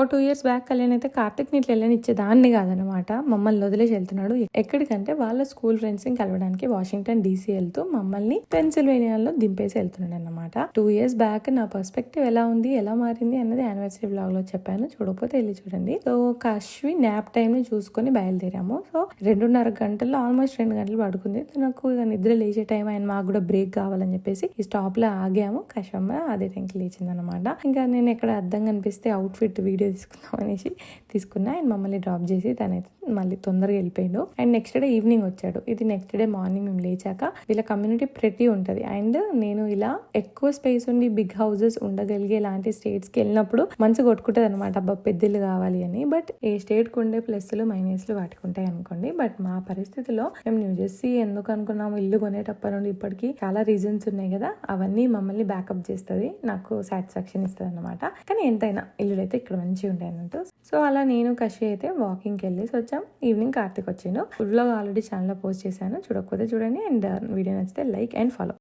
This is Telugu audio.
2 ఇయర్స్ బ్యాక్ కళ్యాణ్ అయితే కార్తిక్ ని ఇట్లా వెళ్ళనిచ్చేదాన్ని కాదనమాట. మమ్మల్ని వదిలేసి వెళ్తున్నాడు ఎక్కడికంటే వాళ్ళ స్కూల్ ఫ్రెండ్స్ ని కలవడానికి వాషింగ్టన్ DC వెళ్తూ మమ్మల్ని పెన్సిల్వేనియాలో దింపేసి వెళ్తున్నాడు అనమాట. 2 ఇయర్స్ బ్యాక్ నా పర్స్పెక్టివ్ ఎలా ఉంది, ఎలా మారింది అన్నది యానివర్సరీ బ్లాగ్ లో చెప్పాను, చూడకపోతే వెళ్ళి చూడండి. సో కాశ్వి న్యాప్ టైం ని చూసుకొని బయలుదేరాము. సో 2.5 గంటల్లో ఆల్మోస్ట్ 2 గంటలు పడుకుంది. నాకు ఇక నిద్ర లేచే టైం ఆయన, మాకు కూడా బ్రేక్ కావాలని చెప్పేసి ఈ స్టాప్ లో ఆగాము. కషమ్మ అదే టైంకి లేచింది అనమాట. ఇంకా నేను ఎక్కడ అద్దం కనిపిస్తే అవుట్ ఫిట్ వీడియో తీసుకుందాం అనేసి తీసుకున్నా. అండ్ మమ్మల్ని డ్రాప్ చేసి తనైతే మళ్ళీ తొందరగా వెళ్ళిపోయాడు. అండ్ నెక్స్ట్ డే ఈవినింగ్ వచ్చాడు. ఇది నెక్స్ట్ డే మార్నింగ్ మేము లేచాక వీళ్ళ కమ్యూనిటీ ప్రతి ఉంటది. అండ్ నేను ఇలా ఎక్కువ స్పేస్ ఉండి బిగ్ హౌసెస్ ఉండగలిగే లాంటి స్టేట్స్ కి వెళ్ళినప్పుడు మంచి కొట్టుకుంటది అనమాట, అబ్బా పెద్దలు కావాలి అని. బట్ ఏ స్టేట్ కు ఉండే ప్లస్లు మైనస్లు వాటికి ఉంటాయి అనుకోండి. బట్ మా పరిస్థితిలో మేము న్యూజెర్సీ ఎందుకు అనుకున్నాము, ఇల్లు కొనేటప్పటి నుండి ఇప్పటికి చాలా రీజన్స్ ఉన్నాయి కదా, అవన్నీ మమ్మల్ని బ్యాకప్ చేస్తుంది, నాకు సాటిస్ఫాక్షన్ ఇస్తుంది అనమాట. కానీ ఎంతైనా ఇల్లు అయితే ఇక్కడ మంచిగా ఉంటాయి అన్నట్టు. సో అలా నేను కషి అయితే వాకింగ్కి వెళ్ళేసి వచ్చాం. ఈవినింగ్ కార్తిక్ వచ్చిండు. ఫుడ్ బ్లాగ్ ఆల్రెడీ ఛానల్లో పోస్ట్ చేశాను, చూడకపోతే చూడండి. అండ్ వీడియో నచ్చితే లైక్ అండ్ ఫాలో.